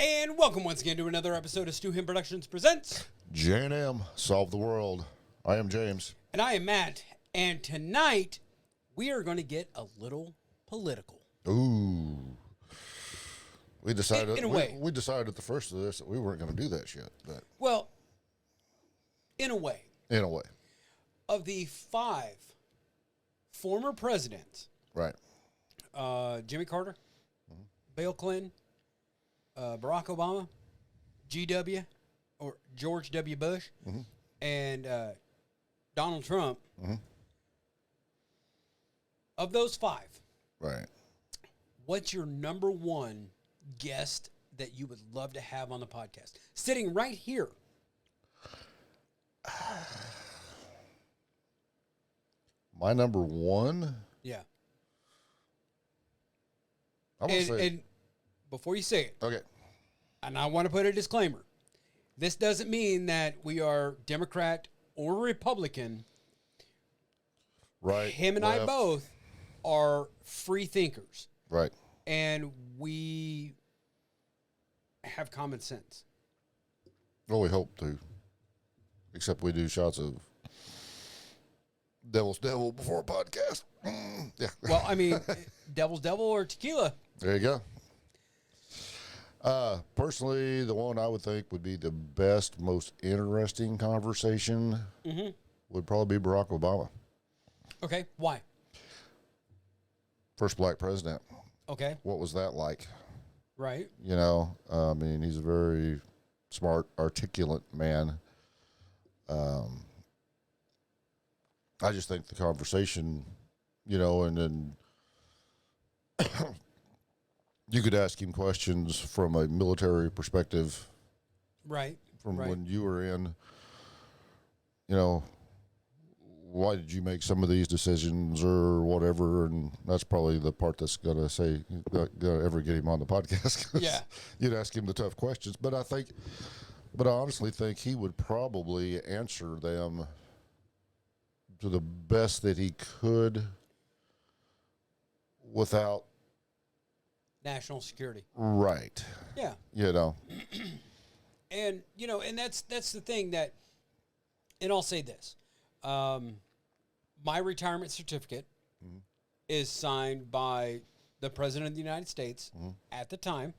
And welcome once again to another episode of Stu Him Productions Presents J&M, Solve the World. I am James. And I am Matt. And tonight, we are going to get a little political. Ooh. We decided In a way. we decided at the first of this that we weren't going to do that shit. But Well, in a way. In a way. Of the 5 former presidents, Right. Jimmy Carter, Bill Clinton, Barack Obama, GW, or George W. Bush, and Donald Trump, of those 5, Right. what's your number one guest that you would love to have on the podcast? Sitting right here. My number one, Yeah. I want to say. And before you say it, Okay. and I want to put a disclaimer, this doesn't mean that we are Democrat or Republican. Right. Him and left. I both are free thinkers, Right. and we have common sense. Well, we hope to. Except we do shots of Devil's Devil before a podcast. Yeah. Well, I mean, Devil's Devil or tequila. There you go. Personally, the one I would think would be the best, most interesting conversation would probably be Barack Obama. Okay, why? First black president. Okay, What was that like? right. You know, I mean, he's a very smart, articulate man. I just think the conversation, you know, and then you could ask him questions from a military perspective Right. from right. when you were in, you know, why did you make some of these decisions or whatever? And that's probably the part that's going to say, not going to ever get him on the podcast. 'Cause Yeah. You'd ask him the tough questions. But I honestly think he would probably answer them to the best that he could without. National security. Right. Yeah. You know, And and that's the thing that, and I'll say this, my retirement certificate is signed by the President of the United States at the time.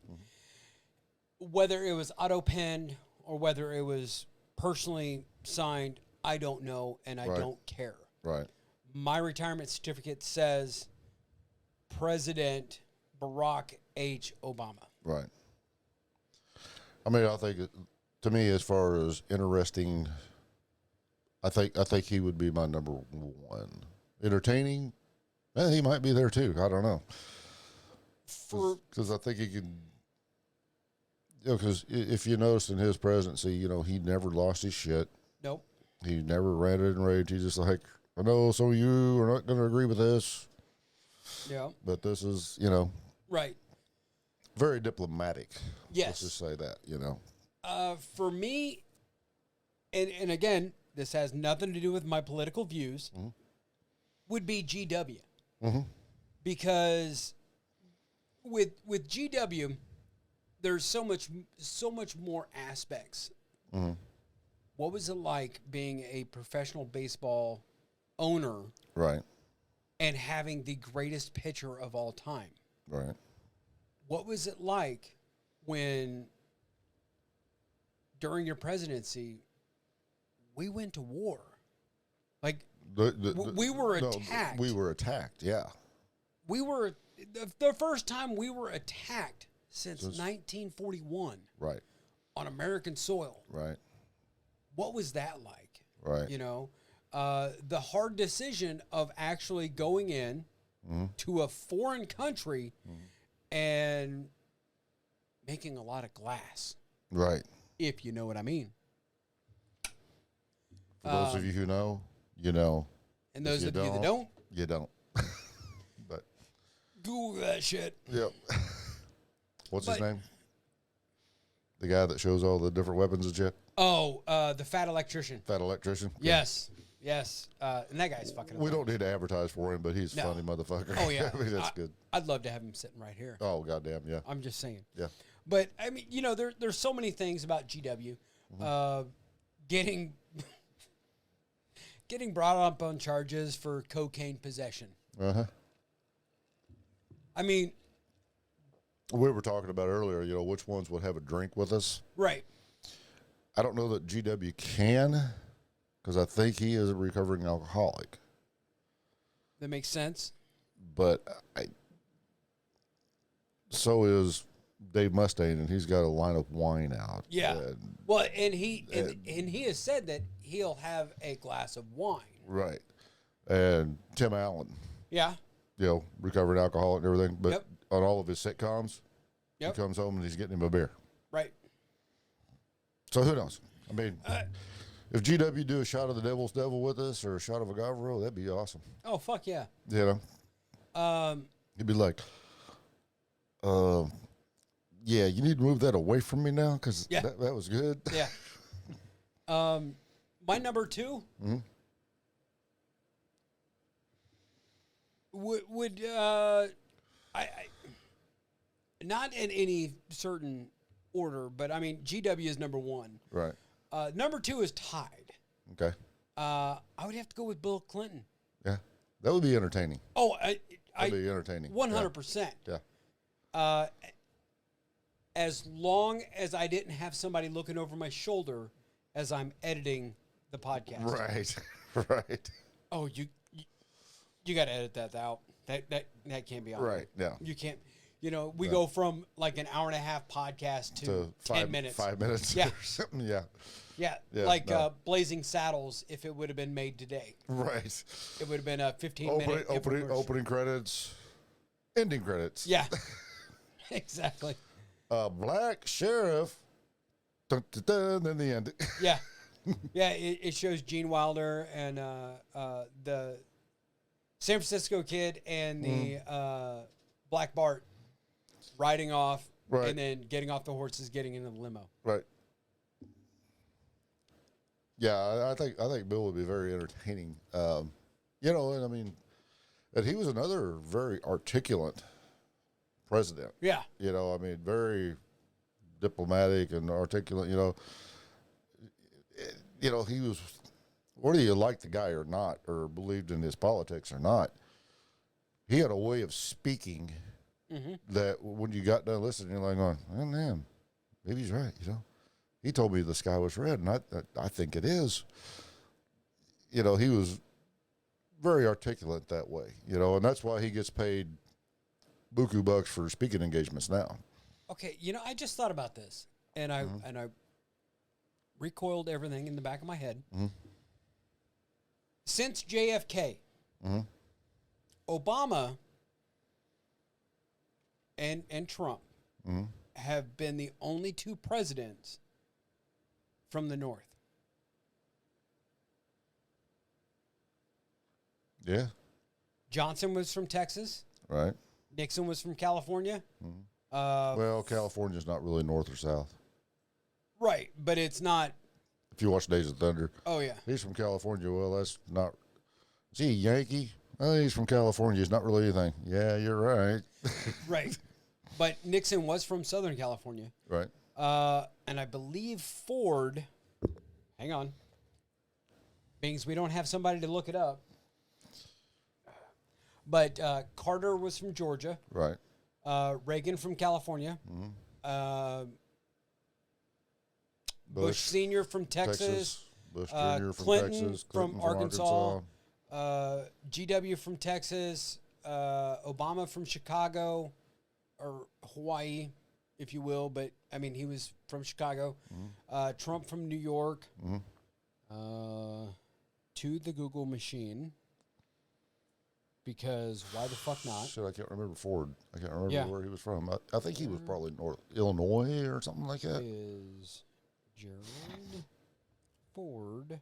Whether it was auto penned or whether it was personally signed, I don't know, and I Right. don't care. right. My retirement certificate says President Barack H. Obama. Right. I mean, I think to me, as far as interesting, I think he would be my number one. Entertaining, he might be there too. I don't know. Because I think he can. Because if you notice in his presidency, he never lost his shit. Nope. He never ranted and raved. He's just like, I know some of you are not going to agree with this, Yeah. but this is, Right. very diplomatic. Yes. Let's just say that, For me, and again, this has nothing to do with my political views, would be GW. Because with GW, there's so much more aspects. What was it like being a professional baseball owner Right. and having the greatest pitcher of all time? Right. What was it like when, during your presidency, we went to war? Like, we were attacked. We were attacked, yeah. We were, the first time we were attacked since 1941 Right. on American soil. Right. What was that like? Right. The hard decision of actually going in to a foreign country and making a lot of glass, Right. if you know what I mean. For those of you who know, you know. And those If of you that don't, you don't. But Google that shit. yep. What's his But- name? The guy that shows all the different weapons and shit. Oh, the fat electrician. Fat electrician. Yes. Yes. And that guy's fucking We don't hilarious. need to advertise for him, but he's a No. funny motherfucker. Oh, yeah. I mean, that's good. I'd love to have him sitting right here. Oh, goddamn, yeah. I'm just saying. Yeah. But, I mean, you know, there's so many things about GW. Getting brought up on charges for cocaine possession. Uh-huh. I mean... We were talking about earlier, you know, which ones would have a drink with us. Right. I don't know that GW can, because I think he is a recovering alcoholic. That makes sense. But so is Dave Mustaine, and he's got a line of wine out. Yeah. And, Well, and he has said that he'll have a glass of wine. right. And Tim Allen, Yeah. you know, recovering alcoholic and everything. But Yep. on all of his sitcoms, Yep. he comes home and he's getting him a beer. Right. So who knows? I mean, if GW do a shot of the Devil's Devil with us or a shot of Agavero, that'd be awesome. Oh, fuck yeah. You know? He'd be like, yeah, you need to move that away from me now because Yeah. that was good. Yeah. My number 2 would I not in any certain order, but I mean GW is number 1. Right. Number 2 is tied. Okay. I would have to go with Bill Clinton. Yeah. That would be entertaining. Oh, That'd be entertaining. 100%. Yeah. As long as I didn't have somebody looking over my shoulder as I'm editing the podcast. Right. Right. Oh, you got to edit that out. That can't be on. Right. Yeah. You can't. You know, we go from like an hour and a half podcast to 10 minutes. 5 minutes. Yeah. Or something. Yeah. Yeah. Yeah, Like no. Blazing Saddles, if it would have been made today, Right. it would have been a 15-minute Opening credits. Ending credits. Yeah. Exactly. Black sheriff. Dun, dun, dun, then the end. Yeah. Yeah, it shows Gene Wilder and the San Francisco Kid and the Black Bart riding off Right. and then getting off the horses, getting into the limo. Right. Yeah, I think Bill would be very entertaining. You know, and I mean, and he was another very articulate president. Yeah. You know, I mean, very diplomatic and articulate. You know, he was. Whether you liked the guy or not, or believed in his politics or not, he had a way of speaking that when you got done listening, you're like, "Oh man, maybe he's right." You know, he told me the sky was red, and I think it is. You know, he was very articulate that way. You know, and that's why he gets paid buku bucks for speaking engagements now. Okay, you know, I just thought about this, and I recoiled everything in the back of my head. Since JFK, Obama and Trump have been the only two presidents from the North. Yeah. Johnson was from Texas. Right. Nixon was from California. Well, California's not really north or south. Right, but it's not. If you watch Days of Thunder, Oh, yeah. he's from California. Well, that's not. Is he a Yankee? Oh, he's from California. He's not really anything. Yeah, you're right. Right. But Nixon was from Southern California. Right. And I believe Ford. Hang on. Means we don't have somebody to look it up. But Carter was from Georgia. Right. Reagan from California. Bush Sr. from Texas. Bush Jr. from Clinton Texas. from Clinton Arkansas. GW from Texas. Obama from Chicago or Hawaii, if you will. But, I mean, he was from Chicago. Trump from New York. To the Google machine. Because why the fuck not? Shit, I can't remember Ford. I can't remember Yeah. where he was from. I think he was probably North Illinois or something like that. Is Gerald Ford.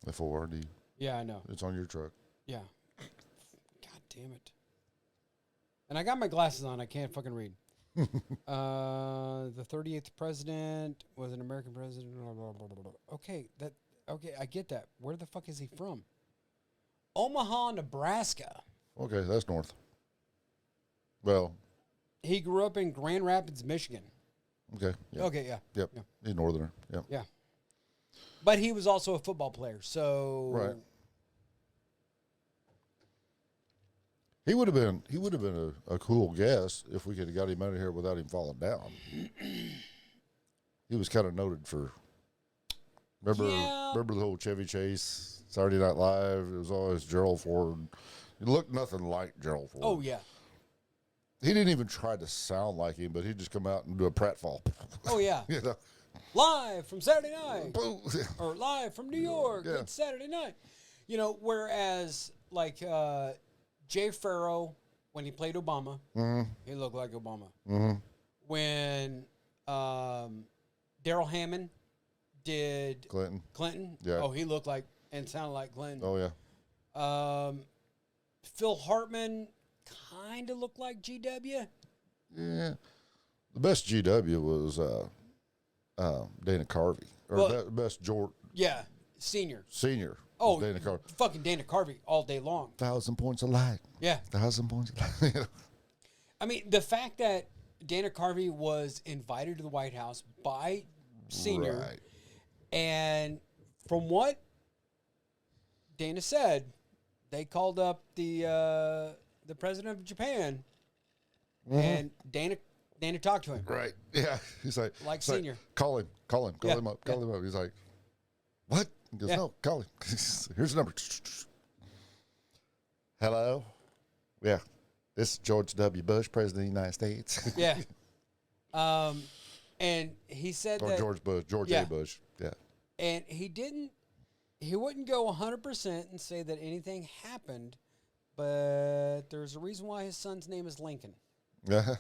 The Ford. Yeah, I know. It's on your truck. Yeah. God damn it. And I got my glasses on. I can't fucking read. The 38th president was an American president. Blah, blah, blah, blah, blah. Okay, Okay, I get that. Where the fuck is he from? Omaha, Nebraska. Okay, that's north. Well, He grew up in Grand Rapids, Michigan. okay. Yeah. Okay, yeah. Yep. Yeah. He's northerner. Yep. Yeah. But he was also a football player, so Right. He would have been a cool guest if we could have got him out of here without him falling down. He was kind of noted for. Remember the whole Chevy Chase Saturday Night Live? It was always Gerald Ford. He looked nothing like Gerald Ford. Oh yeah. He didn't even try to sound like him, but he'd just come out and do a pratfall. Oh yeah. You know? Live from Saturday night. Boom. Or live from New York. Yeah. It's Saturday night. You know, whereas like Jay Farrow, when he played Obama, he looked like Obama. Mm-hmm. When Daryl Hammond did Clinton. Yeah. Oh, he looked like and sounded like Clinton. Oh yeah. Phil Hartman kind of looked like GW. Yeah. The best GW was Dana Carvey. Or best George Yeah, senior. Oh, Dana Carvey. Fucking Dana Carvey all day long. 1,000 points of light. Yeah. 1,000 points of light. I mean, the fact that Dana Carvey was invited to the White House by Senior, Right. and from what Dana said, they called up the president of Japan, and Dana talked to him. Right. Yeah. He's like Senior. Call him up. Call him up. He's like, what? He goes, no, call him. Here's the number. Hello? Yeah. This is George W. Bush, President of the United States. Yeah. And he said or that George Bush. George A. Bush. Yeah. And he wouldn't go 100% and say that anything happened, but there's a reason why his son's name is Lincoln. Yeah.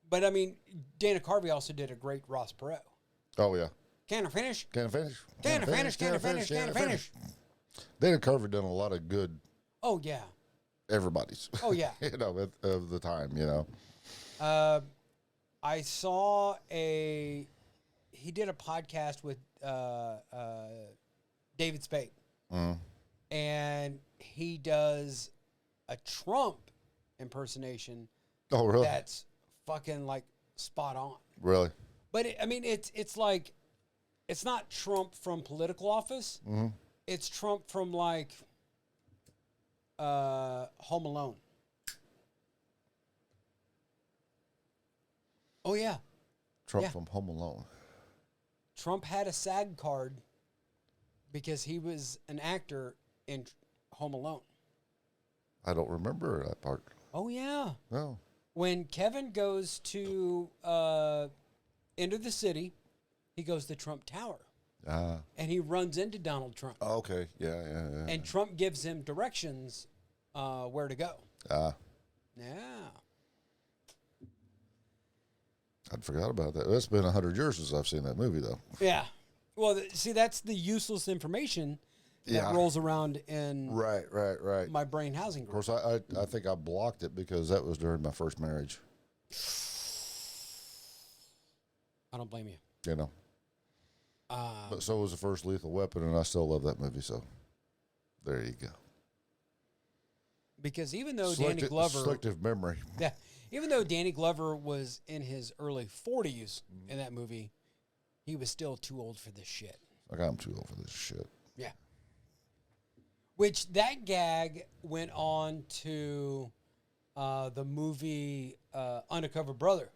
But I mean, Dana Carvey also did a great Ross Perot. Oh, yeah. Can I finish? Can I finish? Can I finish? Can I finish? Can I finish? Dana Carvey done a lot of good. Oh, yeah. Everybody's. Oh, yeah. You know, of the time, you know. I saw he did a podcast with David Spade. And he does a Trump impersonation. Oh, really? That's fucking like spot on. Really? But it's like, it's not Trump from political office. It's Trump from like Home Alone. Oh yeah. Trump from Home Alone. Trump had a SAG card because he was an actor in Home Alone. I don't remember that part. Oh yeah. No. When Kevin goes to enter the city, he goes to Trump Tower. And he runs into Donald Trump. Oh, okay. Yeah. And Trump gives him directions where to go. Yeah. I'd forgot about that. It's been 100 years since I've seen that movie, though. Yeah. Well, see, that's the useless information that rolls around in right. my brain housing group. Of course, I think I blocked it because that was during my first marriage. I don't blame you. You know. But so was the first Lethal Weapon, and I still love that movie, so there you go. Because even though Danny Glover... Selective memory. Yeah. Even though Danny Glover was in his early 40s in that movie, he was still too old for this shit. Like, I'm too old for this shit. Yeah. Which, that gag went on to the movie Undercover Brother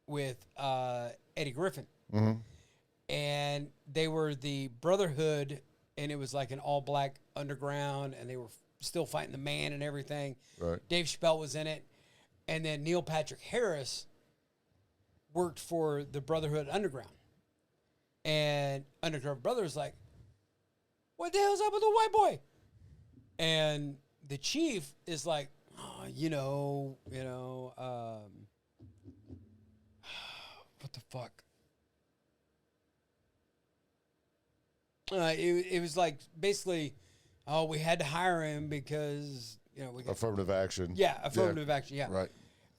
with Eddie Griffin. And they were the Brotherhood, and it was like an all-black underground, and they were still fighting the man and everything. Right. Dave Chappelle was in it. And then Neil Patrick Harris worked for the Brotherhood Underground. And Undercover Brother was like, what the hell's up with the white boy? And the chief is like, oh, what the fuck? It was like, basically, oh, we had to hire him because... we got affirmative action. Yeah, affirmative action, yeah. Right.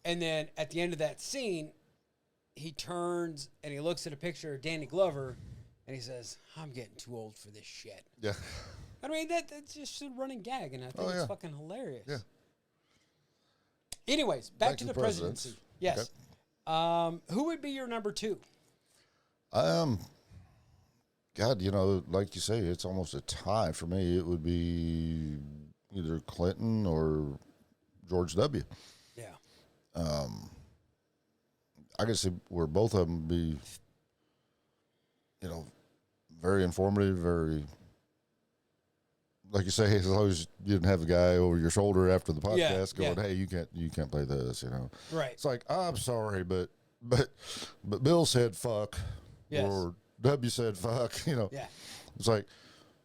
And then at the end of that scene, he turns and he looks at a picture of Danny Glover, and he says, "I'm getting too old for this shit." Yeah. I mean, that's just a running gag, and I think it's fucking hilarious. Yeah. Anyways, back to the presidency. Yes. Okay. Who would be your number 2? God, like you say, it's almost a tie for me. It would be either Clinton or George W. Yeah. I can see where both of them be, very informative, very, like you say, as long as you didn't have a guy over your shoulder after the podcast going, "Hey, you can't play this," Right. It's like, I'm sorry, but Bill said fuck, Yes. or W said fuck, Yeah. It's like,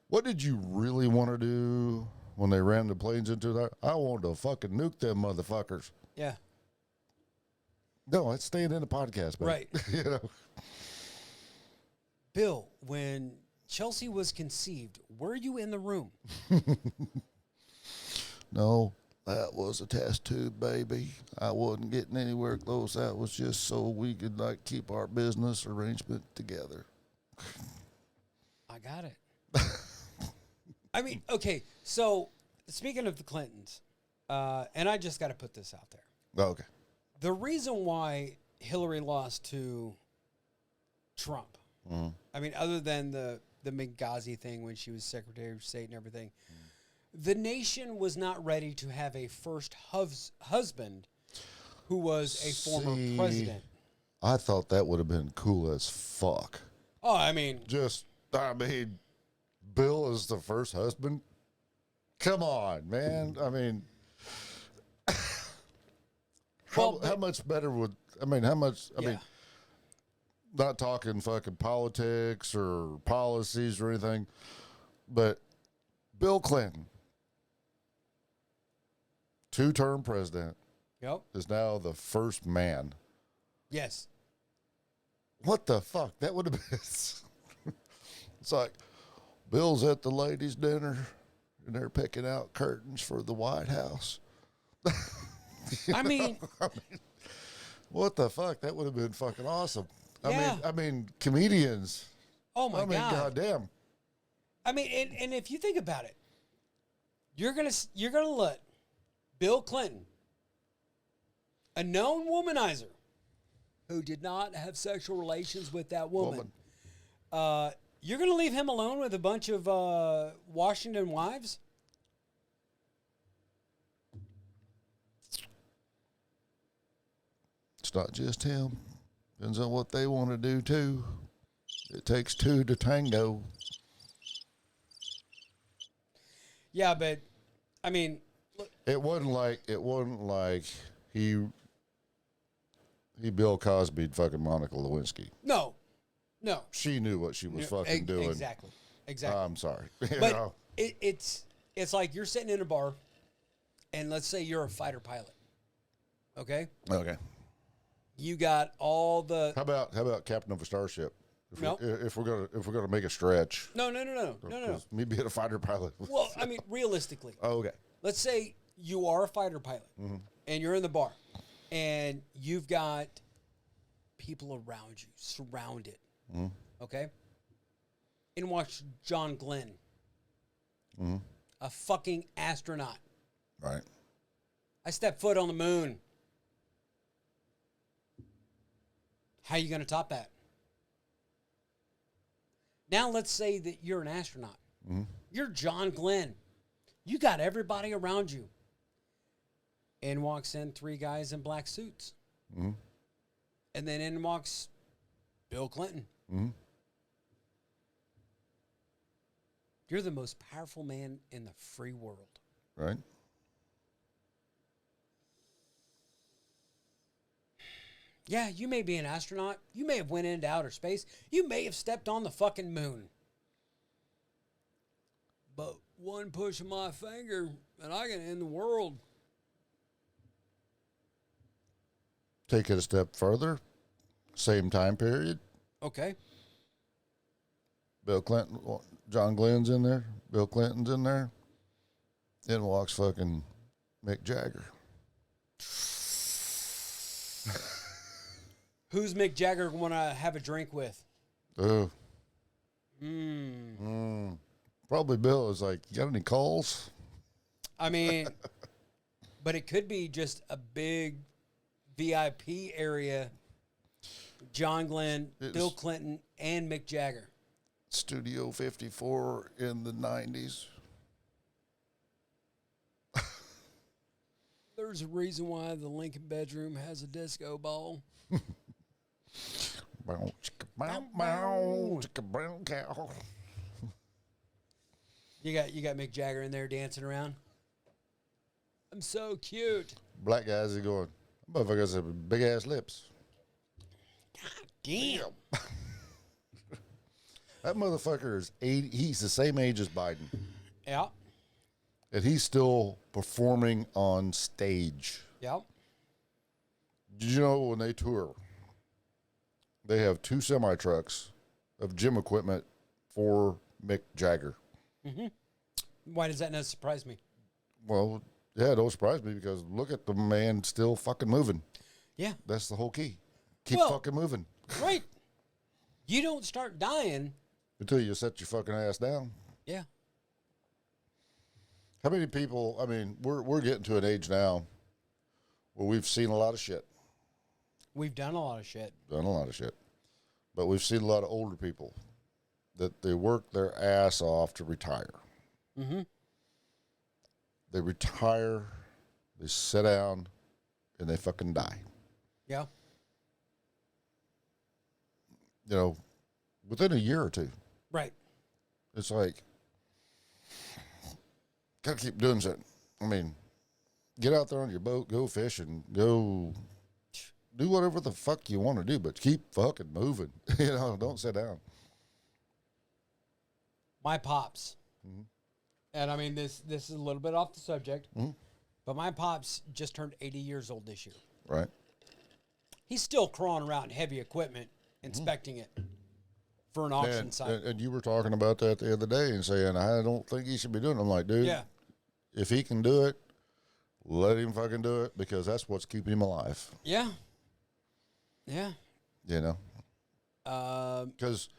what did you really want to do when they ran the planes into that? I wanted to fucking nuke them motherfuckers. Yeah. No, it's staying in the podcast, man. Right. Bill, when Chelsea was conceived, were you in the room? No, that was a test tube, baby. I wasn't getting anywhere close. That was just so we could keep our business arrangement together. I got it. I mean, okay, so speaking of the Clintons, and I just got to put this out there. Oh, okay. The reason why Hillary lost to Trump, I mean, other than the Benghazi thing when she was Secretary of State and everything, the nation was not ready to have a first husband who was a former president. I thought that would have been cool as fuck. Oh, I mean, Bill is the first husband. Come on, man. I mean, how much better would, how much, I mean, not talking fucking politics or policies or anything, but Bill Clinton, 2-term president, is now the first man. Yes. What the fuck? That would have been. It's like, Bill's at the ladies' dinner, and they're picking out curtains for the White House. I mean, what the fuck? That would have been fucking awesome. Yeah. I mean, comedians. Oh my God. Goddamn. I mean, and if you think about it, you're gonna let Bill Clinton, a known womanizer, who did not have sexual relations with that woman. You're gonna leave him alone with a bunch of Washington wives? It's not just him. Depends on what they want to do too. It takes 2 to tango. Yeah, but I mean, It wasn't like he Bill Cosby'd fucking Monica Lewinsky. no. She knew what she was fucking doing. Exactly. I'm sorry. But it's like you're sitting in a bar, and let's say you're a fighter pilot. Okay. Okay. You got all the. How about captain of a starship? No. If we're gonna make a stretch. No. Me being a fighter pilot. Well, I mean, realistically. Oh, okay. Let's say you are a fighter pilot, and you're in the bar, and you've got people around you, surrounded. Okay. And watch John Glenn, a fucking astronaut. Right. I stepped foot on the moon. How you going to top that? Now let's say that you're an astronaut. You're John Glenn. You got everybody around you. In walks in 3 guys in black suits. And then in walks Bill Clinton. You're the most powerful man in the free world. Right. Yeah, you may be an astronaut. You may have went into outer space. You may have stepped on the fucking moon. But one push of my finger and I can end the world. Take it a step further. Same time period. Okay. Bill Clinton, John Glenn's in there. Bill Clinton's in there. Then walks fucking Mick Jagger. Who's Mick Jagger want to have a drink with? Oh, Mm. probably Bill is like, you got any calls? I mean, but it could be just a big VIP area. John Glenn, Bill Clinton, and Mick Jagger. Studio 54 in the 90s. There's a reason why the Lincoln bedroom has a disco ball. Bow, chicka, bow, bow, chicka, brown cow. You got Mick Jagger in there dancing around. I'm so cute. Black guys are going, motherfuckers have big ass lips. Damn. That motherfucker is 80. He's the same age as Biden. Yeah. And he's still performing on stage. Yeah. Did you know when they tour, they have 2 semi trucks of gym equipment for Mick Jagger? Mm-hmm. Why does that not surprise me? Well, yeah, it don't surprise me because look at the man still fucking moving. Yeah. That's the whole key. Keep fucking moving. Right. You don't start dying until you set your fucking ass down. Yeah. How many people, I mean, we're getting to an age now where we've seen a lot of shit. We've done a lot of shit. Done a lot of shit. But we've seen a lot of older people that they work their ass off to retire. Mm-hmm. They retire, they sit down, and they fucking die. Yeah. You know, within a year or two. Right. It's like, gotta keep doing something. I mean, get out there on your boat, go fishing, go do whatever the fuck you want to do, but keep fucking moving. You know, don't sit down. My pops, and I mean this is a little bit off the subject, but my pops just turned 80 years old this year. Right. He's still crawling around heavy equipment, inspecting it for an auction site. And you were talking about that the other day and saying, I don't think he should be doing it. I'm like, dude, Yeah. if he can do it, let him fucking do it because that's what's keeping him alive. Yeah. Yeah. You know? Because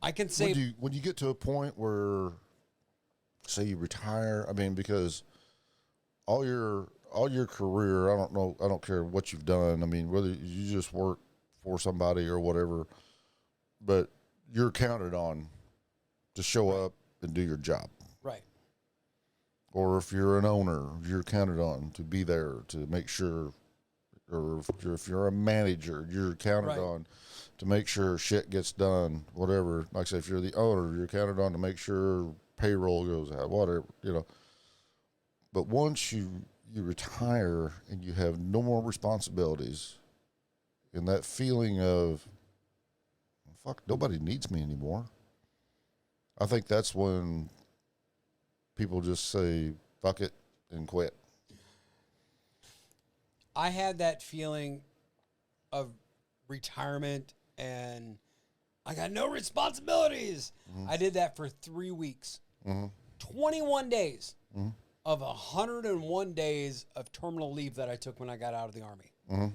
I can say when you get to a point where, say, you retire, I mean, because all your career, I don't care what you've done. I mean, whether you just work for somebody or whatever, but you're counted on to show up and do your job. Right. Or if you're an owner, you're counted on to be there to make sure, or if you're a manager, you're counted on to make sure shit gets done, whatever. Like I say, if you're the owner, you're counted on to make sure payroll goes out, whatever, you know. But once you retire and you have no more responsibilities, and that feeling of, fuck, nobody needs me anymore. I think that's when people just say, fuck it, and quit. I had that feeling of retirement and I got no responsibilities. I did that for 3 weeks. 21 days of 101 days of terminal leave that I took when I got out of the Army.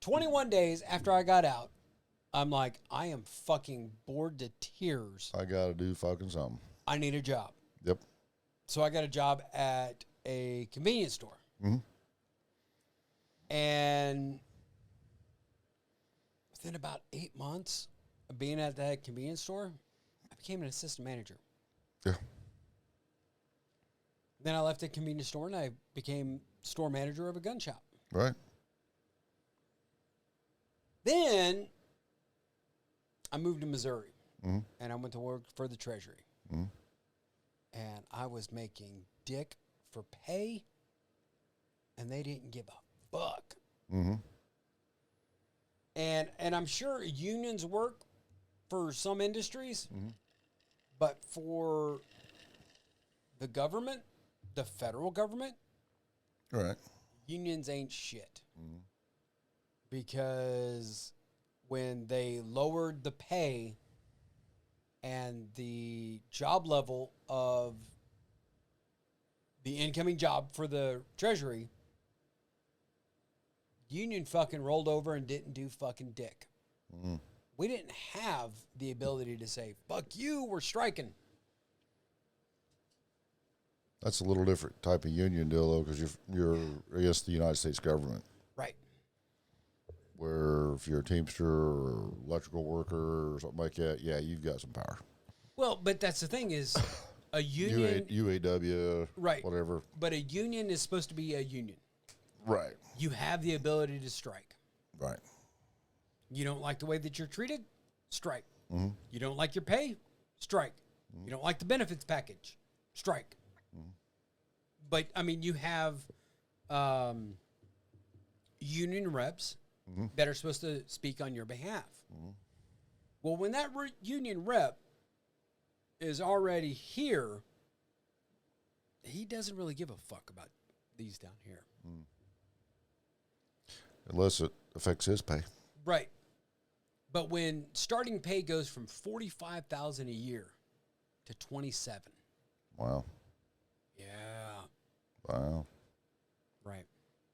21 days after I got out, I'm like, I am fucking bored to tears. I got to do fucking something. I need a job. Yep. So I got a job at a convenience store. And within about 8 months of being at that convenience store, I became an assistant manager. Yeah. Then I left the convenience store and I became store manager of a gun shop. Right. Then I moved to Missouri and I went to work for the Treasury. And I was making dick for pay and they didn't give a fuck. And I'm sure unions work for some industries, but for the government, the federal government, Right. unions ain't shit. Because when they lowered the pay and the job level of the incoming job for the Treasury, Union fucking rolled over and didn't do fucking dick. We didn't have the ability to say, fuck you, we're striking. That's a little different type of union deal, though, because you're against the United States government. Right. Where if you're a Teamster or electrical worker or something like that, yeah, you've got some power. Well, but that's the thing is, a union... UAW, right. whatever. But a union is supposed to be a union. Right. You have the ability to strike. Right. You don't like the way that you're treated? Strike. Mm-hmm. You don't like your pay? Strike. You don't like the benefits package? Strike. But, I mean, you have union reps that are supposed to speak on your behalf. Well, when that union rep is already here, he doesn't really give a fuck about these down here. Unless it affects his pay. Right. But when starting pay goes from $45,000 a year to $27,000. Wow. Yeah. Wow. Right.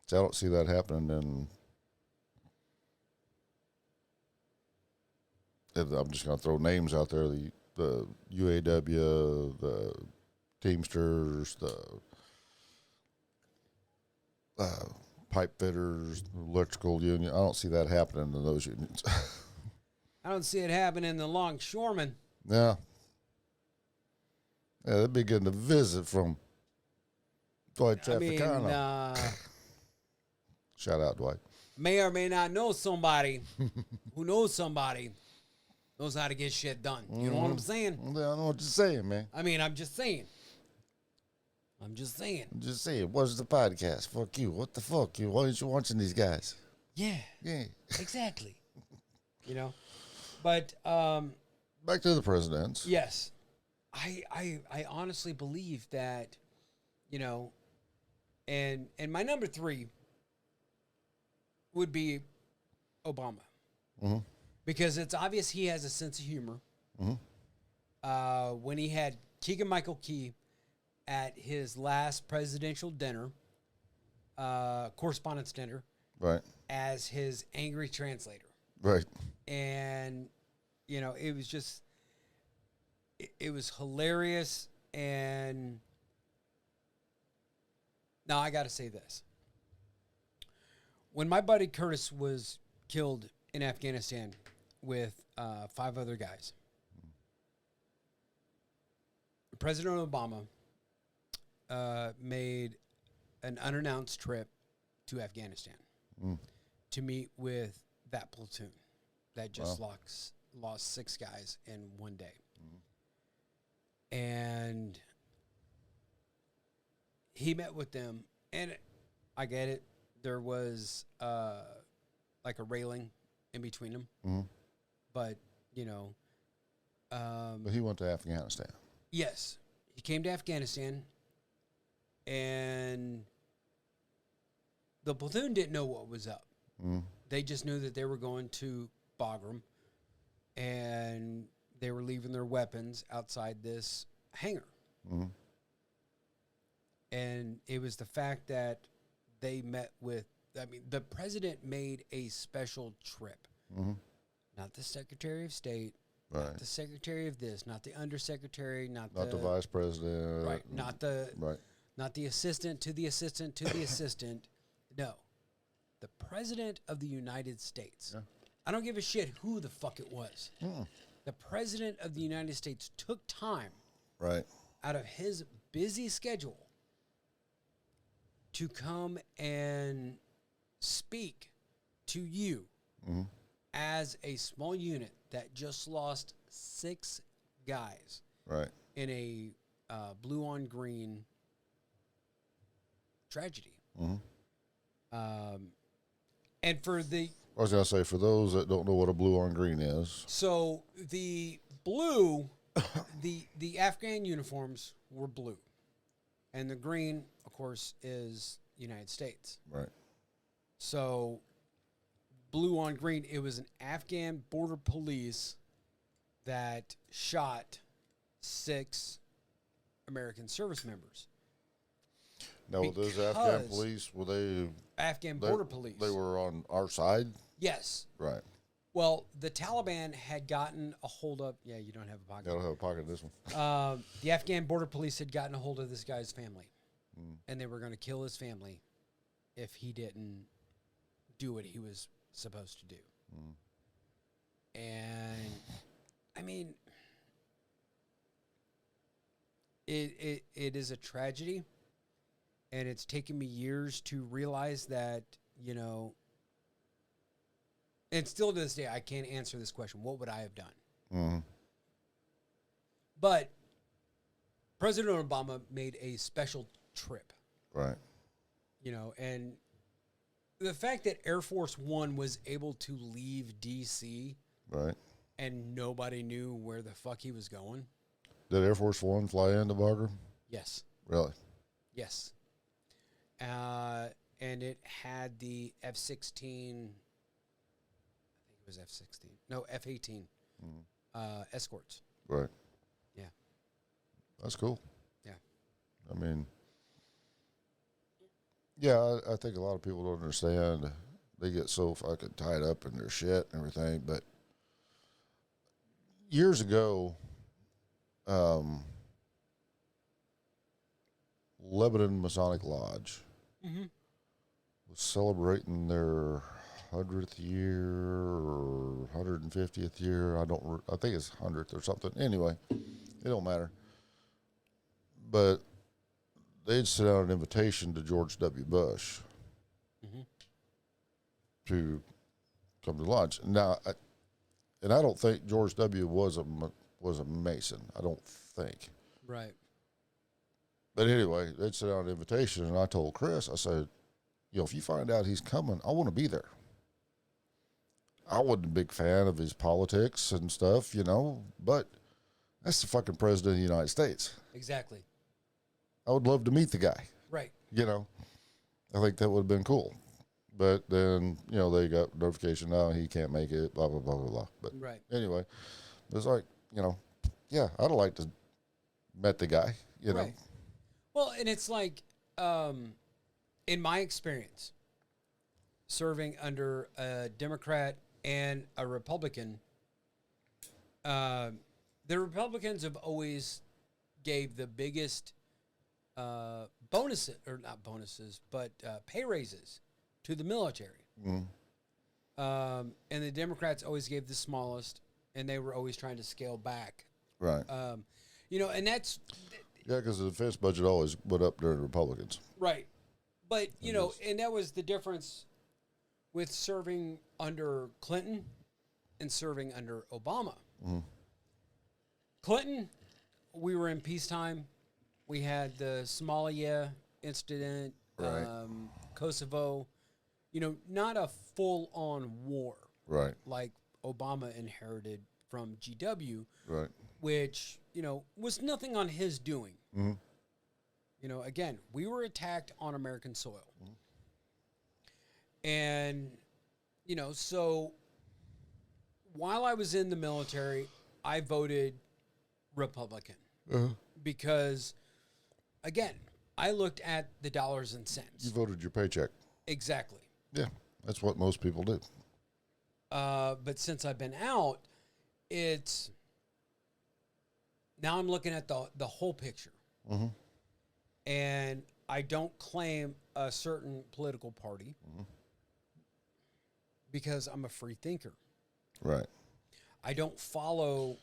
So I don't see that happening I'm just going to throw names out there. The UAW, the Teamsters, the pipe fitters, electrical union. I don't see that happening in those unions. I don't see it happening in the longshoremen. Yeah. Yeah, they'd be getting a visit from Dwight Traficano. Shout out, Dwight. May or may not know somebody who knows somebody knows how to get shit done. You know what I'm saying? I know what you're saying, man. I mean, I'm just saying. I'm just saying. What's the podcast? Fuck you. What the fuck? Why aren't you watching these guys? Yeah. Yeah. Exactly. You know? But back to the presidents. yes. I honestly believe that, you know, and my number 3 would be Obama. Mm-hmm. Because it's obvious he has a sense of humor. Mm-hmm. When he had Keegan-Michael Key at his last presidential dinner, correspondence dinner, Right. as his angry translator. Right. And, you know, it was just, it was hilarious. And now I got to say this. When my buddy Curtis was killed in Afghanistan with 5 other guys, President Obama made an unannounced trip to Afghanistan to meet with that platoon that just lost 6 guys in one day. And he met with them, and I get it. There was like a railing in between them. Mm-hmm. But, you know. But he went to Afghanistan. Yes. He came to Afghanistan, and the platoon didn't know what was up. They just knew that they were going to Bagram, and they were leaving their weapons outside this hangar. And it was the fact that they met with, I mean, the president made a special trip. Not the Secretary of State, Right. not the Secretary of this, not the Undersecretary, Not the Vice President. right, not the assistant to the assistant to the assistant. No, the President of the United States. Yeah. I don't give a shit who the fuck it was. The President of the United States took time Right. out of his busy schedule to come and speak to you as a small unit that just lost 6 guys Right. in a blue on green tragedy. And for the I was going to say, for those that don't know what a blue on green is. so the blue, the Afghan uniforms were blue, and the green, of course, is United States. Right. So blue on green, it was an Afghan border police that shot 6 American service members. Now, with those Afghan police, were they Afghan border police. They were on our side? Yes. Right. Well, the Taliban had gotten a hold of. Yeah, you don't have a pocket. I don't have a pocket in this one. The Afghan border police had gotten a hold of this guy's family, and they were going to kill his family if he didn't do what he was supposed to do. And I mean, it is a tragedy, and it's taken me years to realize that, you know, and still to this day, I can't answer this question. What would I have done? But President Obama made a special trip. Right. You know, and the fact that Air Force One was able to leave D.C. Right. and nobody knew where the fuck he was going. Did Air Force One fly into Bagram? Yes. Really? Yes. And it had the F-16... was F-16. No, F-18 escorts. Right. Yeah. That's cool. Yeah. I mean, yeah, I think a lot of people don't understand. They get so fucking tied up in their shit and everything. But years ago, Lebanon Masonic Lodge was celebrating their 100th year or 150th year. I think it's 100th or something. Anyway, it don't matter. But they'd sent out an invitation to George W. Bush to come to the lodge. Now, I don't think George W. was a Mason. I don't think. Right. But anyway, they'd sent out an invitation, and I told Chris, I said, you know, if you find out he's coming, I want to be there. I wasn't a big fan of his politics and stuff, you know, but that's the fucking president of the United States. Exactly. I would love to meet the guy. Right. You know, I think that would have been cool. But then, you know, they got notification, no, he can't make it, blah, blah, blah, blah, blah. But right. Anyway, it was like, you know, yeah, I'd have liked to met the guy, you know. Well, and it's like, in my experience, serving under a Democrat and a Republican, the Republicans have always gave the biggest bonuses, or not bonuses, but pay raises to the military. And the Democrats always gave the smallest, and they were always trying to scale back. Right. You know, and that's... Yeah, because the defense budget always went up during the Republicans. Right. But, you know, and that was the difference with serving under Clinton and serving under Obama. Clinton, we were in peacetime. We had the Somalia incident, Right. Kosovo. You know, not a full-on war. Right. Like Obama inherited from GW. Right. Which, you know, was nothing on his doing. You know, again, we were attacked on American soil. And, you know, so while I was in the military, I voted Republican. Because, again, I looked at the dollars and cents. You voted your paycheck. Exactly. Yeah, that's what most people do. But since I've been out, it's... Now I'm looking at the whole picture. And I don't claim a certain political party because I'm a free thinker. Right. I don't follow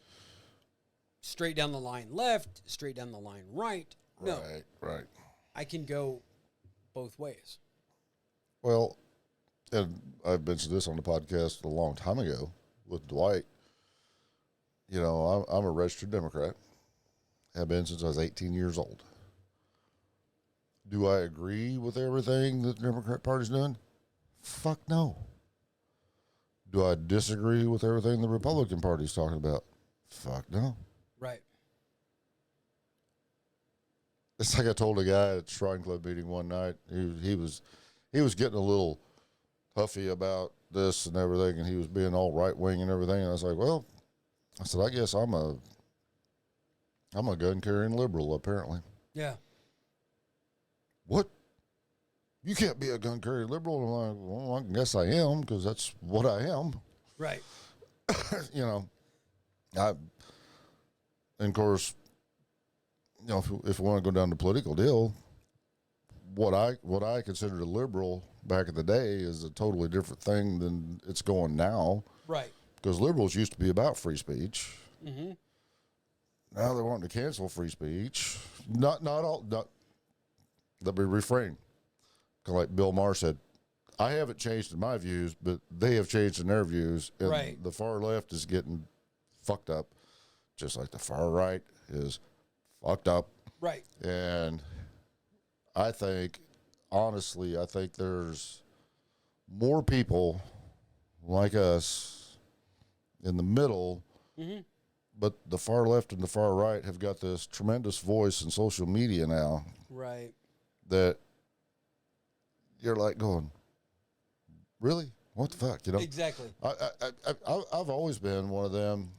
straight down the line left, straight down the line right. No. Right. I can go both ways. Well, and I've mentioned this on the podcast a long time ago with Dwight. You know, I'm a registered Democrat. Have been since I was 18 years old. Do I agree with everything that the Democrat Party's doing? Fuck no. Do I disagree with everything the Republican Party's talking about? Fuck no. Right. It's like I told a guy at Shrine Club meeting one night. He was getting a little huffy about this and everything, and he was being all right wing and everything. And I was like, well, I said, I guess I'm a gun carrying liberal, apparently. Yeah. What you can't be a gun carrying liberal. And I'm like, well, I guess I am because that's what I am. Right. You know, and of course, you know, if we want to go down the political deal, what I considered a liberal back in the day is a totally different thing than it's going now. Right. Because liberals used to be about free speech. Mm-hmm. Now they're wanting to cancel free speech. Not all. Not, let me refrain. Kind of like Bill Maher said, I haven't changed in my views, but they have changed in their views. And Right. the far left is getting fucked up, just like the far right is fucked up. Right. And I think, honestly, I think there's more people like us in the middle, Mm-hmm. but the far left and the far right have got this tremendous voice in social media now Right. that you're like going, really? What the fuck? You know? Exactly. I've always been one of them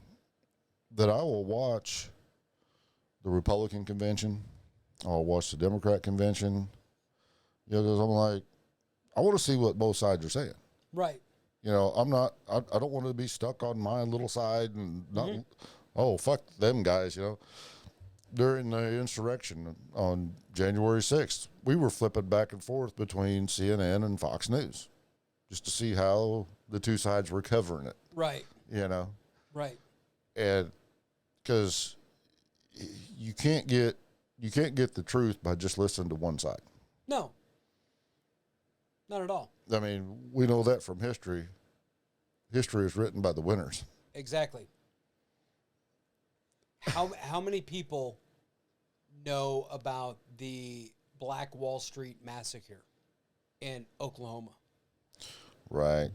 that I will watch the Republican convention. I'll watch the Democrat convention. You know, because I'm like, I want to see what both sides are saying. Right. You know, I don't want to be stuck on my little side and not, oh, fuck them guys, you know. During the insurrection on January 6th, we were flipping back and forth between CNN and Fox News just to see how the two sides were covering it, Right. you know. Right. And because you can't get the truth by just listening to one side. No. Not at all. I mean, we know that from history. History is written by the winners. Exactly. How many people know about the Black Wall Street massacre in Oklahoma? Right.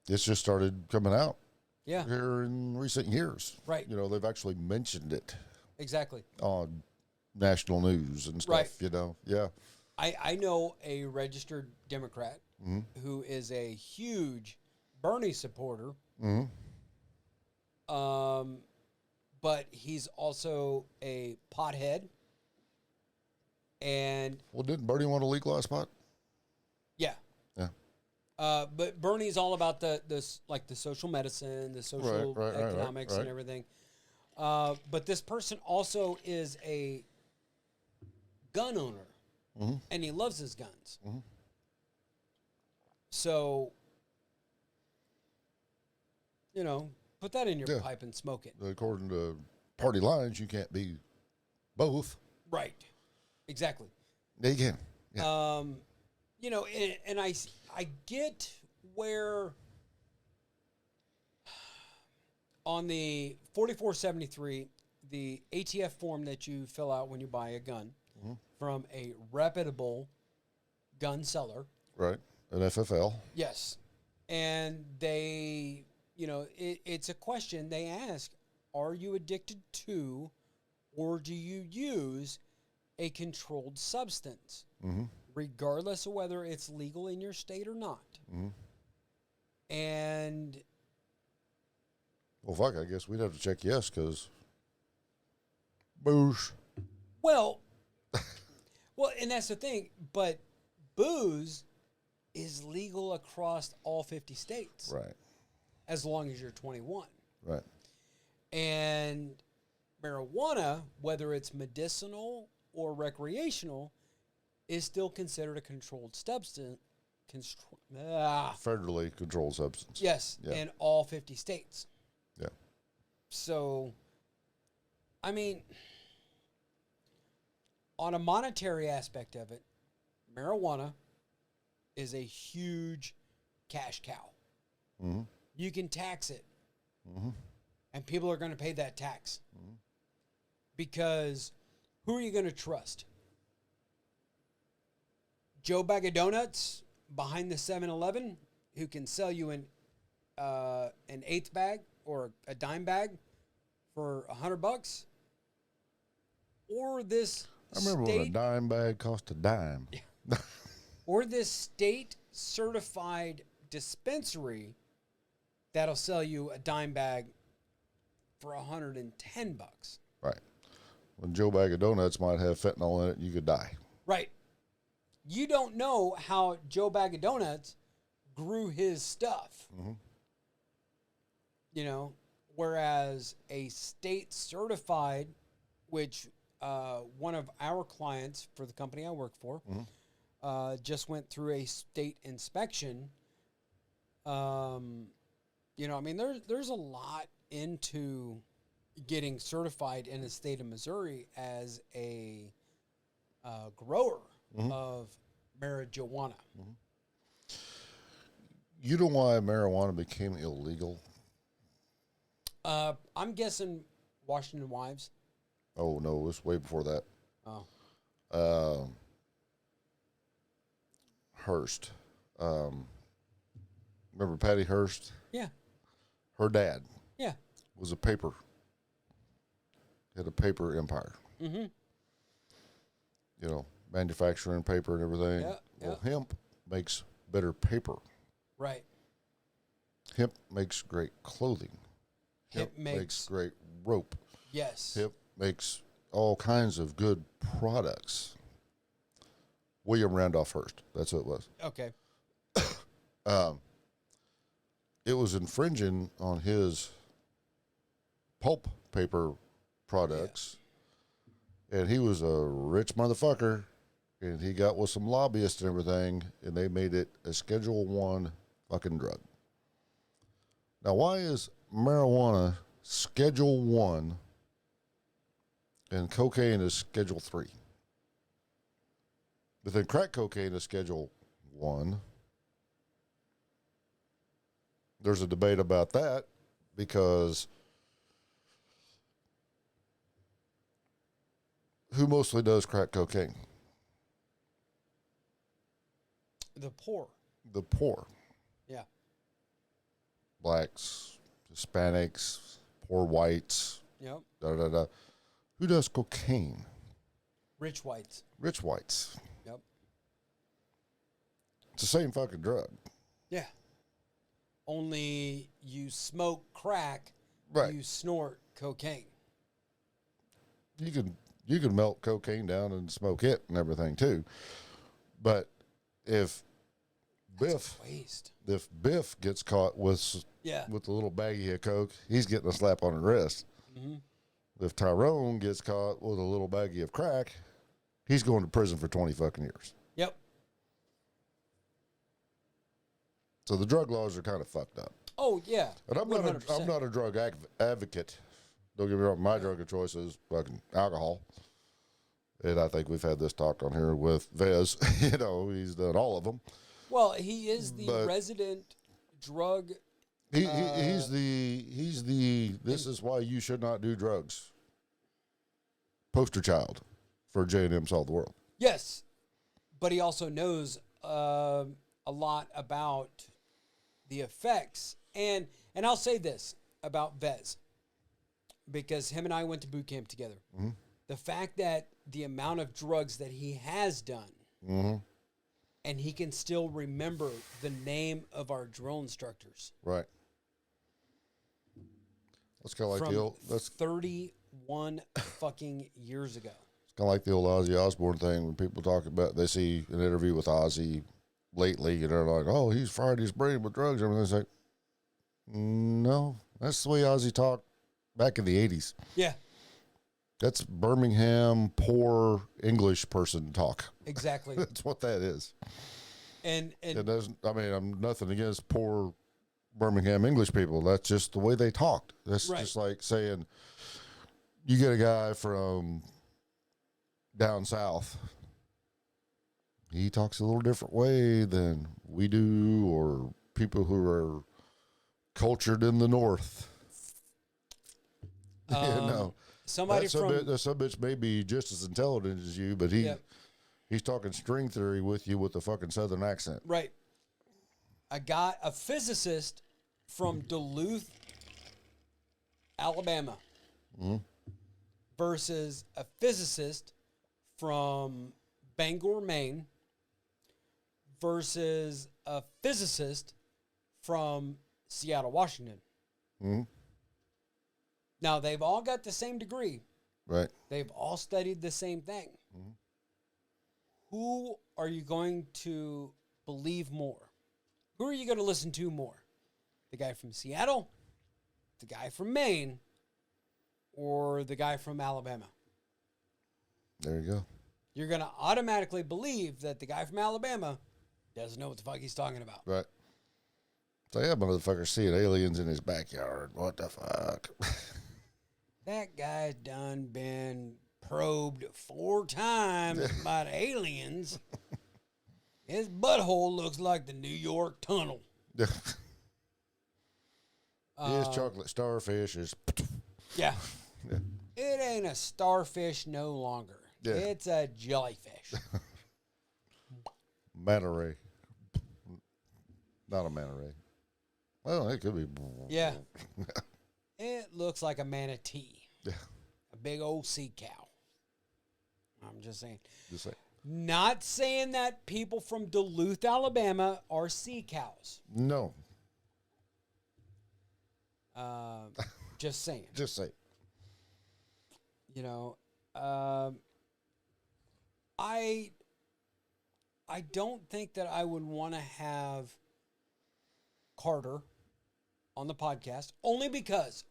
It's just started coming out Yeah. here in recent years. Right. You know, they've actually mentioned it Exactly. on national news and stuff, Right. you know. Yeah. I know a registered Democrat who is a huge Bernie supporter. Mm-hmm. But he's also a pothead. And Well, didn't Bernie want to legalize pot? yeah. Yeah. But Bernie's all about the social medicine, the social Right, economics right. and everything. But this person also is a gun owner, and he loves his guns. Mm-hmm. So, you know, put that in your Yeah. pipe and smoke it. According to party lines, you can't be both. Right. Exactly. Yeah, you can. Yeah. You know, and I get where on the 4473, the ATF form that you fill out when you buy a gun from a reputable gun seller. Right. An FFL. Yes. And they, you know, it's a question they ask, are you addicted to or do you use a controlled substance, regardless of whether it's legal in your state or not? And Well, fuck, I guess we'd have to check yes, because booze. well, and that's the thing. But booze is legal across all 50 states, Right. as long as you're 21. Right. And marijuana, whether it's medicinal or recreational, is still considered a controlled substance. Federally controlled substance. Yes, Yeah. in all 50 states. Yeah. So, I mean, on a monetary aspect of it, marijuana is a huge cash cow. You can tax it, and people are going to pay that tax. Because who are you going to trust? Joe Bag of Donuts behind the 7-Eleven who can sell you an eighth bag or a dime bag for $100? Or this I remember when a dime bag cost a dime. or this state certified dispensary that'll sell you a dime bag for $110. Right. When Joe Bag of Donuts might have fentanyl in it, you could die. Right. you don't know how Joe Bag of Donuts grew his stuff. Mm-hmm. You know, whereas a state certified, which one of our clients for the company I work for just went through a state inspection. You know, I mean, there's a lot into getting certified in the state of Missouri as a grower of marijuana. You know why marijuana became illegal? I'm guessing Washington Wives. Oh no, it was way before that. Oh, Hearst. Remember Patty Hearst? yeah, Her dad yeah. was had a paper empire. Mm-hmm. You know, manufacturing paper and everything. Yeah, Well, hemp makes better paper. Right. Hemp makes great clothing. Hemp makes great rope. yes. Hemp makes all kinds of good products. William Randolph Hearst. That's who it was. Okay. It was infringing on his pulp paper products. And he was a rich motherfucker. And he got with some lobbyists and everything. And they made it a Schedule 1 fucking drug. Now, why is marijuana Schedule 1 and cocaine is Schedule 3? But then crack cocaine is Schedule 1. There's a debate about that because who mostly does crack cocaine? The poor. The poor. Yeah. Blacks, Hispanics, poor whites, Yep. da da da. Who does cocaine? Rich whites. Rich whites. Yep. It's the same fucking drug. Yeah. Only you smoke crack, Right. you snort cocaine. You can melt cocaine down and smoke it and everything too. But if Biff gets caught with Yeah. a little baggie of coke, he's getting a slap on the wrist. Mm-hmm. If Tyrone gets caught with a little baggie of crack, he's going to prison for 20 fucking years. Yep. So the drug laws are kind of fucked up. Oh yeah. And I'm 100%. not a drug advocate. Don't get me wrong. My drug of choice is fucking alcohol. And I think we've had this talk on here with Vez. You know, he's done all of them. Well, he is the resident drug. He's the this is why you should not do drugs poster child for J&M Solve the World. Yes, but he also knows a lot about the effects. And I'll say this about Vez, because him and I went to boot camp together. Mm-hmm. The fact that the amount of drugs that he has done, Mm-hmm. and he can still remember the name of our drill instructors. Right. That's kind of like from the old. That's 31 fucking years ago. It's kind of like the old Ozzy Osbourne thing when people talk about, they see an interview with Ozzy lately and they're like, oh, he's fried his brain with drugs. And everything's like, no, that's the way Ozzy talked back in the 80s. Yeah. That's Birmingham poor English person talk. Exactly. That's what that is. And It doesn't, I mean, I'm nothing against poor Birmingham English people. That's just the way they talked. That's right. just like saying you get a guy from down south. He talks a little different way than we do, or people who are cultured in the north. You know, somebody that some bitch may be just as intelligent as you, but he's talking string theory with you with a fucking southern accent. Right. A physicist from Duluth, Alabama, versus a physicist from Bangor, Maine, versus a physicist from Seattle, Washington. Mm-hmm. Now, they've all got the same degree. Right. They've all studied the same thing. Mm-hmm. who are you going to believe more? Who are you going to listen to more? The guy from Seattle, the guy from Maine, or the guy from Alabama? There you go. You're going to automatically believe that the guy from Alabama doesn't know what the fuck he's talking about. Right. So, yeah, motherfucker seeing aliens in his backyard. What the fuck? That guy's done been probed 4 times by the aliens. His butthole looks like the New York Tunnel. His chocolate starfish is. Yeah. It ain't a starfish no longer. Yeah. It's a jellyfish. Manta ray. Not a manta ray. Well, it could be. Yeah. It looks like a manatee. Yeah. A big old sea cow. I'm just saying. Just say. Not saying that people from Duluth, Alabama are sea cows. No. Just saying. Just say. You know, I don't think that I would want to have Carter on the podcast only because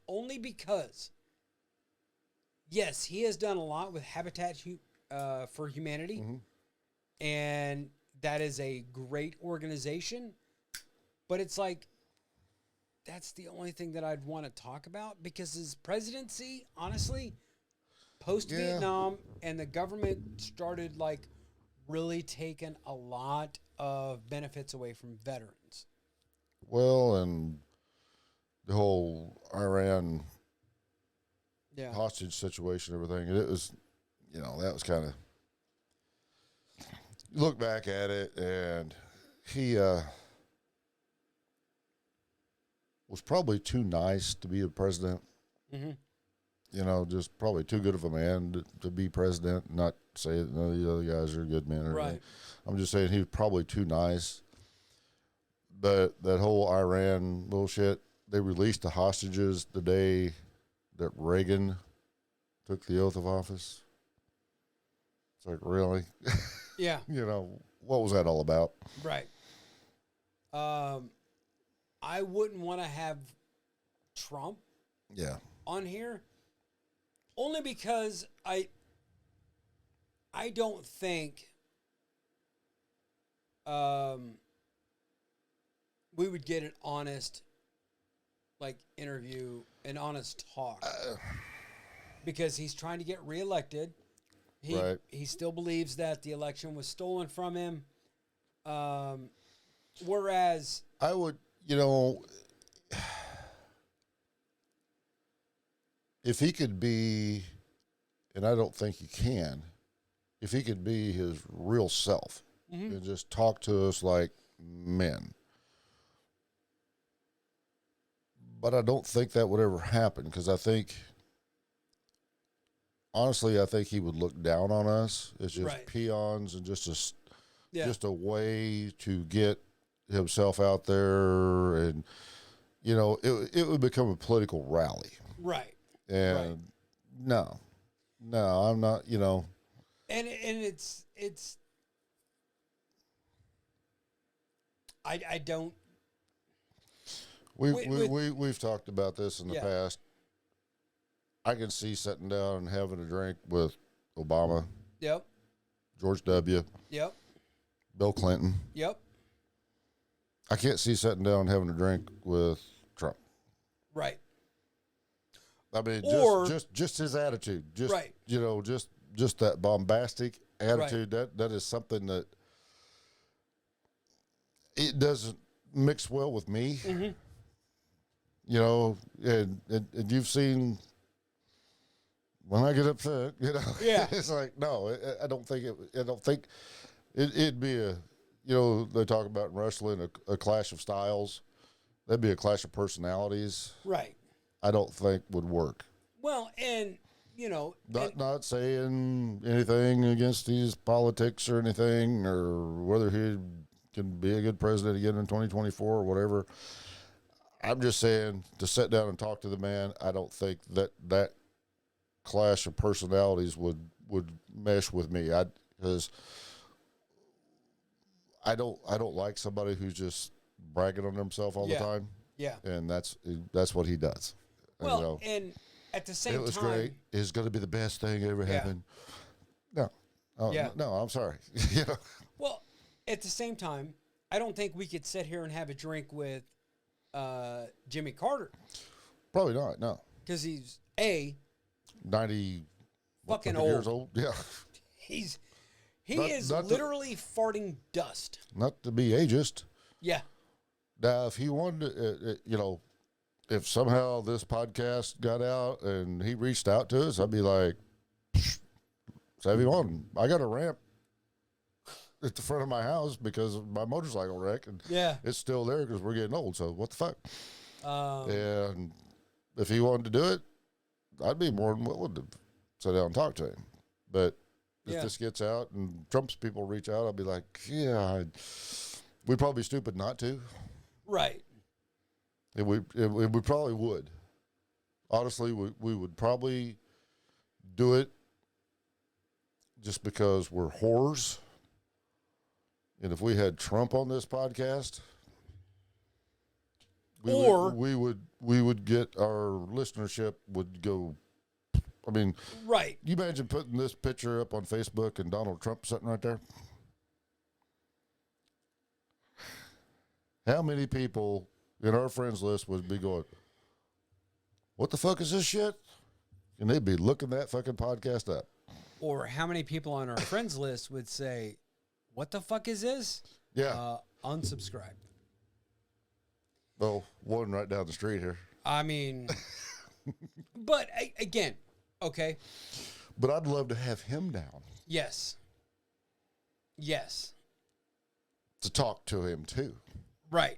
yes, he has done a lot with Habitat for Humanity, and that is a great organization, but it's like that's the only thing that I'd want to talk about because his presidency, honestly, post-Vietnam, and the government started like really taking a lot of benefits away from veterans. Well, and the whole Iran hostage situation, everything, it was, that was kind of, look back at it, and he was probably too nice to be a president. Mm-hmm. Just probably too good of a man to be president. Not say that none of the other guys are good men. Right. I'm just saying he was probably too nice. But that whole Iran bullshit, they released the hostages the day that Reagan took the oath of office. It's like, really? Yeah. What was that all about? Right. I wouldn't want to have Trump on here only because I don't think we would get an honest interview, an honest talk, because he's trying to get reelected. He still believes that the election was stolen from him. Whereas I would, if he could be, and I don't think he can, if he could be his real self and just talk to us like men. But I don't think that would ever happen because honestly, I think he would look down on us as just peons and just a way to get himself out there, and it would become a political rally. Right. And no, I'm not. And it's I don't. We've talked about this in the past. I can see sitting down and having a drink with Obama. Yep. George W. Yep. Bill Clinton. Yep. I can't see sitting down and having a drink with Trump. Right. I mean, just his attitude. Just right. Just that bombastic attitude. Right. That is something that it doesn't mix well with me. Mm-hmm. And you've seen when I get upset, it's like, no, I don't think it'd be they talk about in wrestling a clash of styles. That'd be a clash of personalities. Right. I don't think would work. Well, and not saying anything against his politics or anything, or whether he can be a good president again in 2024 or whatever. I'm just saying, to sit down and talk to the man, I don't think that clash of personalities would mesh with me. Because I don't like somebody who's just bragging on themselves all the time. Yeah. And that's what he does. Well, and at the same time, it was great. It's going to be the best thing ever happened. No, no, I'm sorry. You know. Well, at the same time, I don't think we could sit here and have a drink with Jimmy Carter. Probably not. No, because he's 90 fucking years old. old. Yeah, He is literally farting dust. Not to be ageist. Yeah. Now, if he wanted, you know, if somehow this podcast got out and he reached out to us, I'd be like, have him on. I got a ramp at the front of my house because of my motorcycle wreck, and it's still there because we're getting old. So what the fuck? And if he wanted to do it, I'd be more than willing to sit down and talk to him. But if this gets out and Trump's people reach out, I'll be like, we'd probably be stupid not to. Right. We probably would. Honestly, we would probably do it just because we're whores. And if we had Trump on this podcast, we would get our listenership would go. I mean, right. You imagine putting this picture up on Facebook and Donald Trump sitting right there? How many people in our friends list would be going, what the fuck is this shit? And they'd be looking that fucking podcast up. Or how many people on our friends list would say, what the fuck is this? Yeah. Unsubscribe. Well, one right down the street here. I mean, but again, okay. But I'd love to have him down. Yes. Yes. To talk to him too. Right.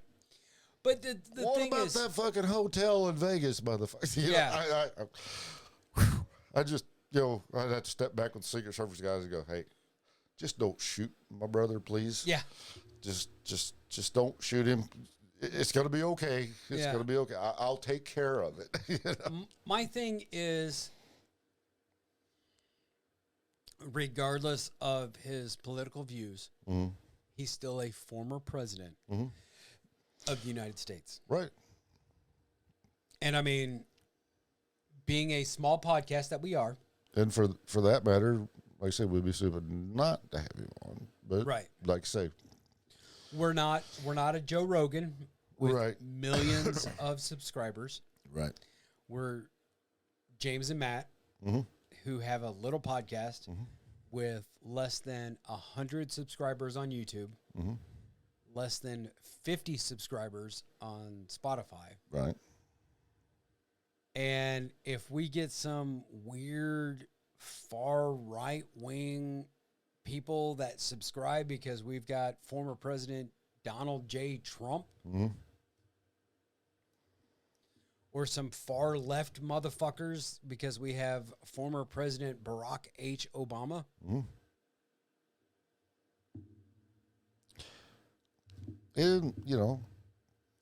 But the what thing about is, that fucking hotel in Vegas, motherfucker? I just, I'd have to step back with the Secret Service guys and go, hey, just don't shoot my brother, please. Yeah. Just don't shoot him. It's going to be okay. It's going to be okay. I'll take care of it. You know? My thing is, regardless of his political views, he's still a former president of the United States. Right. And I mean, being a small podcast that we are. And for that matter, like I said, we'd be stupid not to have him on. But like I say, we're not a Joe Rogan with millions of subscribers. Right. We're James and Matt, who have a little podcast with less than 100 subscribers on YouTube, less than 50 subscribers on Spotify. Right. And if we get some weird far right wing people that subscribe because we've got former President Donald J. Trump or some far left motherfuckers because we have former President Barack H. Obama. And,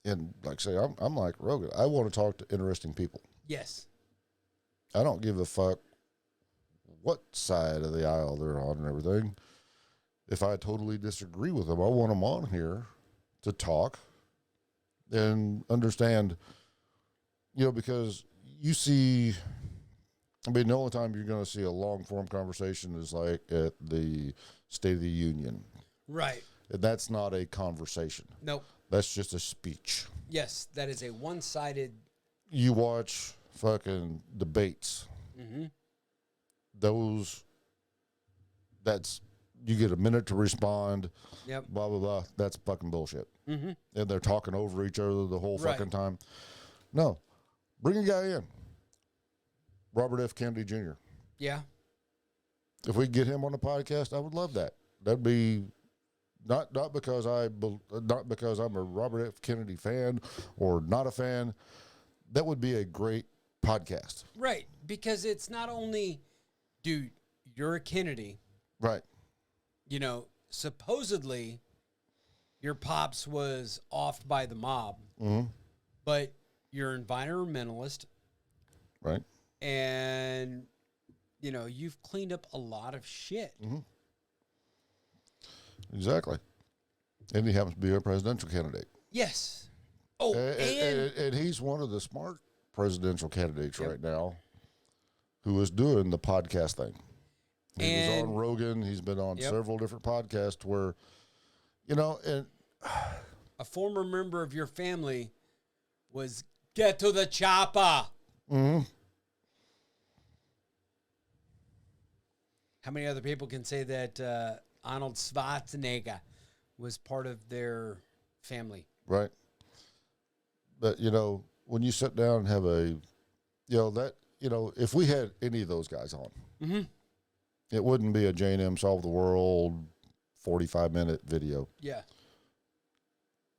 and like I say, I'm like Rogan. I want to talk to interesting people. Yes. I don't give a fuck what side of the aisle they're on and everything. If I totally disagree with them, I want them on here to talk and understand, because you see, the only time you're going to see a long form conversation is like at the State of the Union. Right. And that's not a conversation. Nope. That's just a speech. Yes, that is a one-sided. You watch fucking debates. You get a minute to respond. Yep. Blah, blah, blah. That's fucking bullshit. And they're talking over each other the whole fucking time. No. Bring a guy in. Robert F. Kennedy Jr. Yeah. If we get him on the podcast, I would love that. That'd be not because I'm a Robert F. Kennedy fan or not a fan. That would be a great podcast. Right. Because it's not only, dude, you're a Kennedy. Right. Supposedly your pops was offed by the mob, but you're an environmentalist. Right. And, you've cleaned up a lot of shit. Exactly. And he happens to be a presidential candidate. Yes. Oh, And he's one of the smart presidential candidates Yep. right now who is doing the podcast thing. He was on Rogan. He's been on several different podcasts where, and a former member of your family was get to the chopper. mm-hmm. How many other people can say that Arnold Schwarzenegger was part of their family? Right. But, when you sit down and have if we had any of those guys on, mm-hmm. it wouldn't be a J&M Solve the World 45-minute video. Yeah.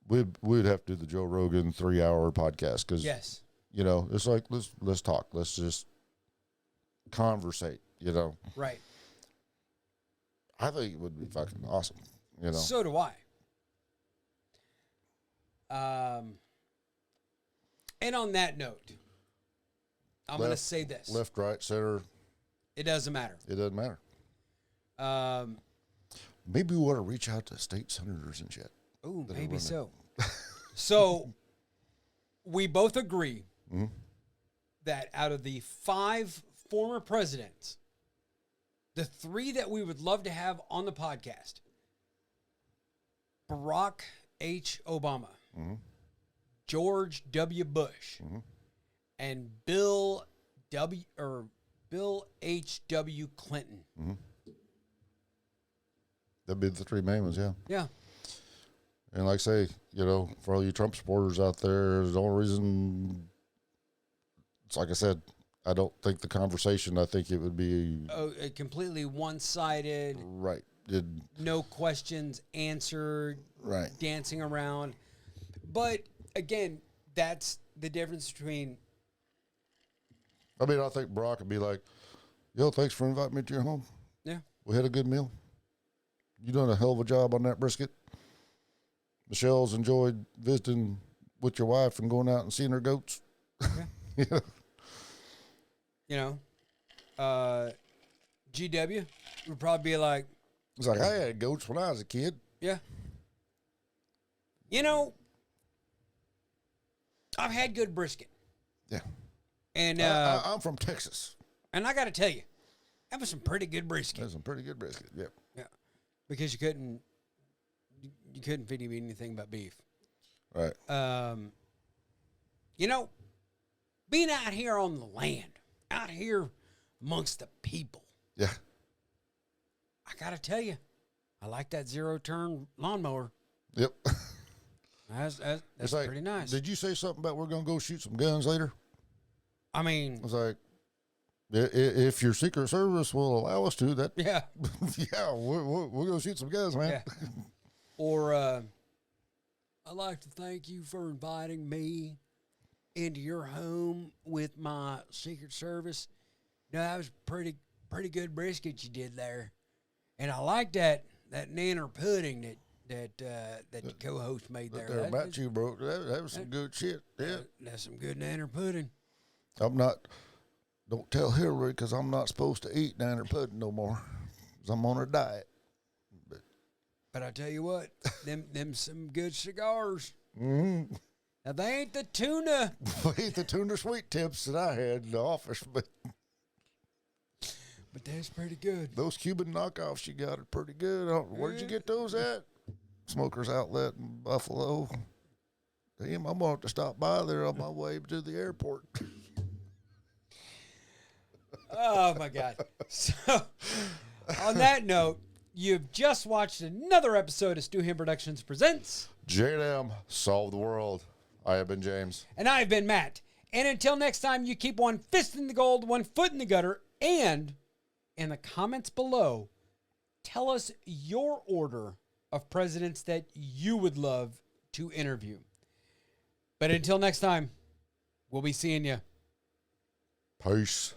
We'd have to do the Joe Rogan 3-hour podcast because, yes. It's like, let's talk. Let's just conversate, Right. I think it would be fucking awesome, So do I. And on that note, I'm going to say this. Left, right, center. It doesn't matter. It doesn't matter. Maybe we want to reach out to state senators and shit. Oh, maybe so. So we both agree that out of the 5 former presidents, the 3 that we would love to have on the podcast, Barack H. Obama, George W. Bush, and Bill H. W. Clinton. That'd be the 3 main ones, yeah. Yeah. And like I say, for all you Trump supporters out there, the only reason, it's like I said, I don't think the conversation, I think it would be... completely one-sided. Right. No questions answered. Right. Dancing around. But, again, that's the difference between... I think Barack would be like, thanks for inviting me to your home. Yeah. We had a good meal. You done a hell of a job on that brisket. Michelle's enjoyed visiting with your wife and going out and seeing her goats. Yeah. GW would probably be like... It's like, I had goats when I was a kid. Yeah. I've had good brisket. Yeah. And I'm from Texas. And I got to tell you, that was some pretty good brisket. That's some pretty good brisket, yeah. Yeah. Because you couldn't feed him anything but beef. Right. Being out here on the land, out here amongst the people. Yeah. I got to tell you, I like that 0-turn lawnmower. Yep. That's like, pretty nice. Did you say something about we're going to go shoot some guns later? I mean... It's like, if your Secret Service will allow us to, that... Yeah. Yeah, we're going to shoot some guns, man. Yeah. Or, I'd like to thank you for inviting me into your home with my Secret Service. That was pretty good brisket you did there. And I like that nanner pudding that your co-host made there. That about you, bro. That was some good shit. Yeah. That's some good nanner pudding. Don't tell Hillary because I'm not supposed to eat nanner pudding no more because I'm on a diet. But I tell you what, them some good cigars. Mm-hmm. Now, they ain't the tuna. They ain't the tuna sweet tips that I had in the office, but that's pretty good. Those Cuban knockoffs you got are pretty good. Where'd you get those at? Smoker's Outlet in Buffalo. Damn, I'm going to have to stop by there on my way to the airport. Oh, my God. So, on that note, you've just watched another episode of Stu Ham Productions Presents J&M Solve the World. I have been James. And I have been Matt. And until next time, you keep one fist in the gold, one foot in the gutter, and in the comments below, tell us your order of presidents that you would love to interview. But until next time, we'll be seeing you. Peace.